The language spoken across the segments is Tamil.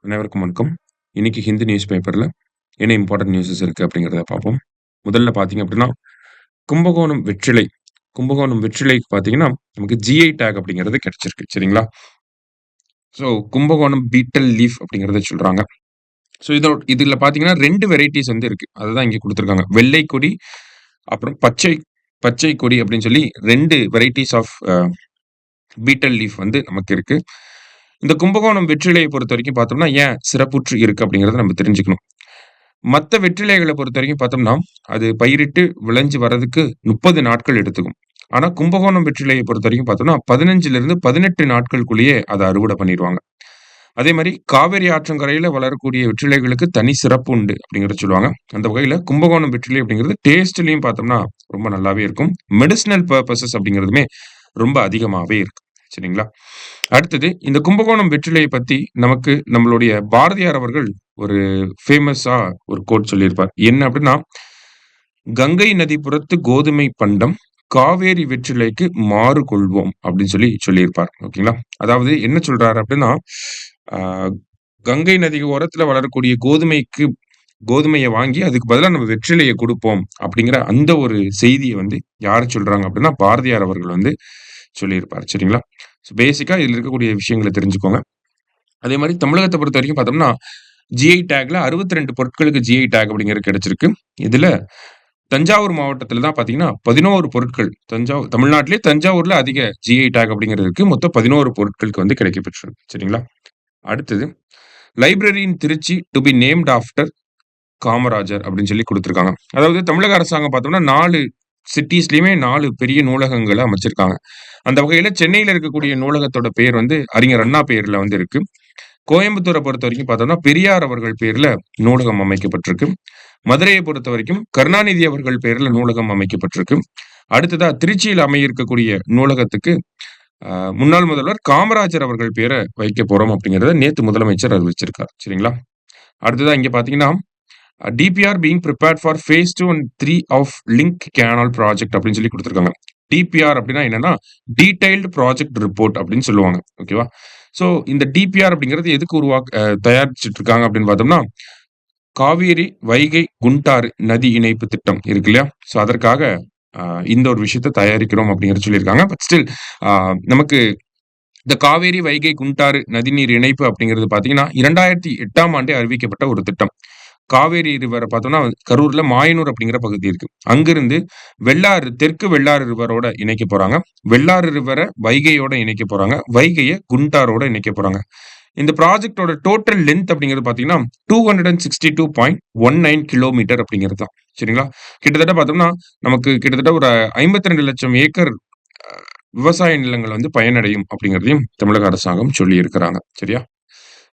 அனைவருக்கும் வணக்கம். இன்னைக்கு ஹிந்து நியூஸ் பேப்பர்ல என்ன இம்பார்ட்டன்ட் நியூஸஸ் இருக்கு அப்படிங்கிறத பார்ப்போம். முதல்ல பார்த்தீங்க அப்படின்னா, கும்பகோணம் வெற்றிலை. கும்பகோணம் வெற்றிலைக்கு பார்த்தீங்கன்னா, நமக்கு ஜிஐ டேக் அப்படிங்கிறது கிடைச்சிருக்கு. சரிங்களா? ஸோ கும்பகோணம் பீட்டல் லீஃப் அப்படிங்கிறத சொல்றாங்க. ஸோ இதுல பார்த்தீங்கன்னா 2 வெரைட்டீஸ் வந்து இருக்கு. அதுதான் இங்க குடுத்துருக்காங்க. வெள்ளை கொடி, அப்புறம் பச்சை பச்சை கொடி அப்படின்னு சொல்லி 2 வெரைட்டீஸ் ஆஃப் பீட்டல் லீஃப் வந்து நமக்கு இருக்கு. இந்த கும்பகோணம் வெற்றிலையை பொறுத்தவரைக்கும் பார்த்தோம்னா, ஏன் சிறப்புற்று இருக்கு அப்படிங்கிறத நம்ம தெரிஞ்சுக்கணும். மத்த வெற்றிலைகள பொறுத்தவரைக்கும் பார்த்தோம்னா, அது பயிரிட்டு விளைஞ்சு வர்றதுக்கு 30 நாட்கள் எடுத்துக்கும். ஆனா, கும்பகோணம் வெற்றிலைய பொறுத்தவரைக்கும் பார்த்தோம்னா, 15லிருந்து 18 நாட்களுக்குள்ளேயே அத அறுவடை பண்ணிருவாங்க. அதே மாரி காவேரி ஆற்றங்கரையில வளரக்கூடிய வெற்றிலைகளுக்கு தனி சிறப்பு உண்டு அப்படிங்கிறத சொல்லுவாங்க. அந்த வகையில கும்பகோணம் வெற்றிலை அப்படிங்கிறது டேஸ்ட்லயும் பார்த்தோம்னா, ரொம்ப நல்லாவே இருக்கும். மெடிசினல் பர்ப்பஸஸ் அப்படிங்கிறதுமே ரொம்ப அதிகமாவே இருக்கு. சரிங்களா? அடுத்தது இந்த கும்பகோணம் வெற்றிலைய பத்தி நமக்கு நம்மளுடைய பாரதியார் அவர்கள் ஒரு ஃபேமஸா ஒரு கோட் சொல்லியிருப்பார். என்ன அப்படின்னா, "கங்கை நதிபுறத்து கோதுமை பண்டம், காவேரி வெற்றிலைக்கு மாறு கொள்வோம்" அப்படின்னு சொல்லி சொல்லியிருப்பார். ஓகேங்களா? அதாவது என்ன சொல்றாரு அப்படின்னா, ஆ கங்கை நதி ஓரத்துல வளரக்கூடிய கோதுமைய வாங்கி அதுக்கு பதிலா நம்ம வெற்றிலைய குடுப்போம் அப்படிங்கிற அந்த ஒரு செய்திய வந்து யாரு சொல்றாங்க அப்படின்னா, பாரதியார் அவர்கள் வந்து சொல்லியிருப்பார். சரிங்களா? ஸோ பேசிக்கா இதுல இருக்கக்கூடிய விஷயங்கள தெரிஞ்சுக்கோங்க. அதே மாரி தமிழகத்த பொறுத்தவரைக்கும் பார்த்தோம்னா, ஜிஐ டேக்ல 62 பொருட்களுக்கு ஜிஐ டேக் அப்படிங்கிறது கிடைச்சிருக்கு. இதுல தஞ்சாவூர் மாவட்டத்துல தான் பார்த்தீங்கன்னா, 11 பொருட்கள் தமிழ்நாட்டிலேயே தஞ்சாவூர்ல அதிக ஜிஐ டேக் அப்படிங்கிறது இருக்கு. மொத்தம் 11 பொருட்களுக்கு வந்து கிடைக்கப்பெற்றிருக்கு. சரிங்களா? அடுத்தது library in Trichy to be named after Kamarajar அப்படின்னு சொல்லி குடுத்துருக்காங்க. அதாவது தமிழக அரசாங்கம் பார்த்தோம்னா 4 சிட்டீஸ்லயுமே 4 பெரிய நூலகங்கள அமைச்சிருக்காங்க. அந்த வகையில சென்னையில இருக்கக்கூடிய நூலகத்தோட பேர் வந்து அறிஞர் அண்ணா பேர்ல வந்து இருக்கு. கோயம்புத்தூர பொறுத்தவரைக்கும் பார்த்தோம்னா, பெரியார் அவர்கள் பேர்ல நூலகம் அமைக்கப்பட்டிருக்கு. மதுரைய பொறுத்தவரைக்கும் கருணாநிதி அவர்கள் பேர்ல நூலகம் அமைக்கப்பட்டிருக்கு. அடுத்ததா திருச்சியில அமைய இருக்கக்கூடிய நூலகத்துக்கு அ முன்னாள் முதல்வர் காமராஜர் அவர்கள் பேர வைக்கப் போறோம் அப்படிங்கிறத நேத்து முதலமைச்சர் அறிவிச்சிருக்கார். சரிங்களா? அடுத்ததா இங்க பார்த்தீங்கன்னா, DPR being prepared for phase 2 and 3 of link canal project அப்படின்னு சொல்லி குடுத்துருக்காங்க. டிபிஆர் அப்படின்னா என்னன்னா, டீட்டெயில்டு ப்ராஜெக்ட் ரிப்போர்ட் அப்படின்னு சொல்லுவாங்க. ஓகேவா? ஸோ இந்த டிபிஆர் அப்படிங்கிறது எதுக்கு தயாரிச்சுட்டு இருக்காங்க அப்படின்னு பார்த்தோம்னா, காவேரி, வைகை, குண்டாறு நதி இணைப்பு திட்டம் இருக்கு இல்லையா? ஸோ அதற்காக அ இந்த ஒரு விஷயத்த தயாரிக்கிறோம் அப்படிங்கிறத சொல்லியிருக்காங்க. பட் ஸ்டில் அ நமக்கு இந்த காவேரி, வைகை, குண்டாறு நதிநீர் இணைப்பு அப்படிங்கிறது பார்த்தீங்கன்னா, 2008ஆம் ஆண்டே அறிவிக்கப்பட்ட ஒரு திட்டம். காவேரி ரிவர பார்த்தோம்னா, கரூர்ல மாயனூர் அப்படிங்கிற பகுதி இருக்கு. அங்கிருந்து தெற்கு வெள்ளாறு ரிவரோட இணைக்கப் போறாங்க. வெள்ளாறு ரிவர வைகையோட இணைக்கப் போறாங்க. வைகைய குண்டாரோட இணைக்கப் போறாங்க. இந்த ப்ராஜெக்ட்டோட டோட்டல் லென்த் அப்படிங்கிறது பார்த்தீங்கன்னா, 262.19 கிலோமீட்டர் அப்படிங்கிறது தான். சரிங்களா? கிட்டத்தட்ட பார்த்தோம்னா, நமக்கு கிட்டத்தட்ட ஒரு 52,00,000 ஏக்கர் அ விவசாய நிலங்கள் வந்து பயனடையும் அப்படிங்கிறதையும் தமிழக அரசாங்கம் சொல்லியிருக்கிறாங்க. சரியா?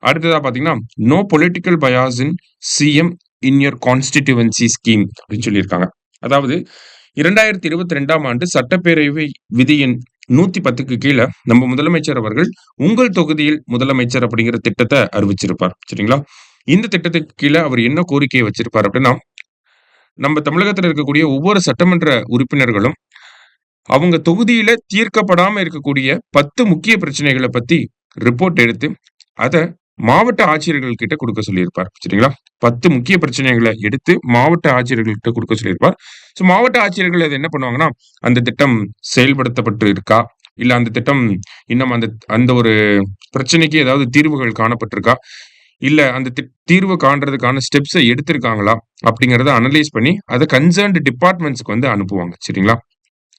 அடுத்ததா பார்த்தீங்கன்னா, "no political bias in CM in your constituency scheme" அப்படின்னு சொல்லியிருக்காங்க. அதாவது 2022ஆம் ஆண்டு சட்டப்பேரவை விதி எண் 110க்கு கீழ நம்ம முதலமைச்சர் அவர்கள் "உங்கள் தொகுதியில் முதலமைச்சர்" அப்படிங்கிற திட்டத்த அறிவிச்சிருப்பார். சரிங்களா? இந்த திட்டத்துக்கு கீழ அவர் என்ன கோரிக்கைய வச்சிருப்பார் அப்படின்னா, நம்ம தமிழகத்துல இருக்கக்கூடிய ஒவ்வொரு சட்டமன்ற உறுப்பினர்களும் அவங்க தொகுதியில தீர்க்கப்படாம இருக்கக்கூடிய 10 முக்கிய பிரச்சனைகள பத்தி ரிப்போர்ட் எடுத்து, அத மாவட்ட ஆட்சியர்கள் கிட்ட குடுக்க சொல்லியிருப்பார். சரிங்களா? 10 முக்கிய பிரச்சனைகள எடுத்து மாவட்ட ஆட்சியர்கள் கிட்ட குடுக்க சொல்லியிருப்பார். ஸோ மாவட்ட ஆட்சியர்கள் அத என்ன பண்ணுவாங்கன்னா, அந்த திட்டம் செயல்படுத்தப்பட்டு இருக்கா? இல்ல அந்த திட்டம் இன்னும் அந்த அந்த ஒரு பிரச்சனைக்கு ஏதாவது தீர்வுகள் காணப்பட்டிருக்கா? இல்ல அந்த தீர்வு காண்றதுக்கான ஸ்டெப்ஸ எடுத்திருக்காங்களா? அப்படிங்கிறத அனலைஸ் பண்ணி, அத கன்சர்ன்ட் டிபார்ட்மெண்ட்ஸ்க்கு வந்து அனுப்புவாங்க. சரிங்களா?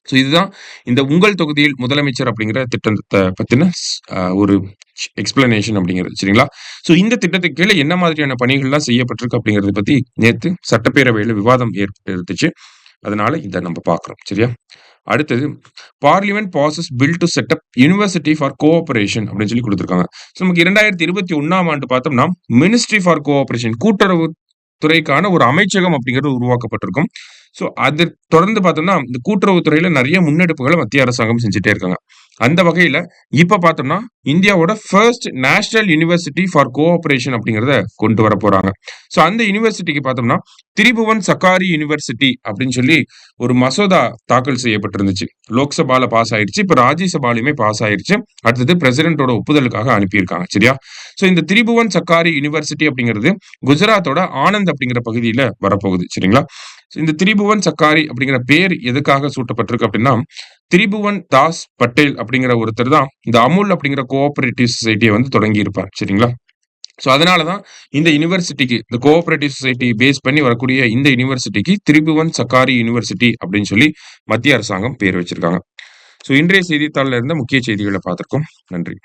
ஸோ இதுதான் இந்த உங்கள் தொகுதியில் முதலமைச்சர் அப்படிங்கிற திட்டத்த பத்தின ஒரு எக்ஸ்பிளனேஷன் அப்படிங்கிறது. சரிங்களா? ஸோ இந்த திட்டத்துக்கு கீழ என்ன மாதிரியான பணிகள்லாம் செய்யப்பட்டிருக்கு அப்படிங்கிறத பத்தி நேத்து சட்டப்பேரவையில விவாதம் ஏற்பட்டுச்சு. அதனால இத நம்ம பார்க்கிறோம். சரியா? அடுத்தது parliament passes bill to set up university for cooperation அப்படின்னு சொல்லி குடுத்திருக்காங்க. ஸோ நமக்கு 2021ஆம் ஆண்டு பார்த்தோம்னா, மினிஸ்ட்ரி ஃபார் கோஆப்பரேஷன் கூட்டுறவு துறைக்கான ஒரு அமைச்சகம் அப்படிங்கிறது உருவாக்கப்பட்டிருக்கும். ஸோ அது தொடர்ந்து பார்த்தோம்னா, இந்த கூட்டுறவு துறையில நெறைய முன்னெடுப்புகள மத்திய அரசாங்கம் செஞ்சுட்டே இருக்காங்க. அந்த வகையில இப்ப பார்த்தோம்னா, இந்தியாவோட ஃபர்ஸ்ட் நேஷனல் யுனிவர்சிட்டி ஃபார் கோஆப்பரேஷன் அப்படிங்கிறத கொண்டு வரப்போறாங்க. ஸோ அந்த யுனிவர்சிட்டிக்கு பார்த்தோம்னா, திரிபுவன் சக்காரி யுனிவர்சிட்டி அப்படின்னு சொல்லி ஒரு மசோதா தாக்கல் செய்யப்பட்டிருந்துச்சு. லோக்சபால பாஸ் ஆயிடுச்சு. இப்ப ராஜ்யசபாலயுமே பாஸ் ஆயிடுச்சு. அடுத்தது பிரசிடென்ட்டோட ஒப்புதலுக்காக அனுப்பியிருக்காங்க. சரியா? ஸோ இந்த திரிபுவன் சக்காரி யுனிவர்சிட்டி அப்படிங்கிறது குஜராத்தோட ஆனந்த் அப்படிங்கிற பகுதியில வரப்போகுது. சரிங்களா? இந்த திரிபுவன் சக்காரி அப்படிங்கிற பேர் எதுக்காக சூட்டப்பட்டிருக்கு அப்படின்னா, திரிபுவன் தாஸ் பட்டேல் அப்படிங்கிற ஒருத்தர் தான் இந்த அமுல் அப்படிங்கிற கோஆப்பரேட்டிவ் சொசைட்டிய வந்து தொடங்கியிருப்பார். சரிங்களா? ஸோ அதனால தான் இந்த யுனிவர்சிட்டிக்கு இந்த கோஆப்பரேட்டிவ் சொசைட்டி பேஸ் பண்ணி வரக்கூடிய இந்த யுனிவர்சிட்டிக்கு திரிபுவன் சக்காரி யுனிவர்சிட்டி அப்படின்னு சொல்லி மத்திய அரசாங்கம் பேர் வச்சிருக்காங்க. ஸோ இன்றைய செய்தித்தாள்ல இருந்த முக்கிய செய்திகள பார்த்திருக்கோம். நன்றி.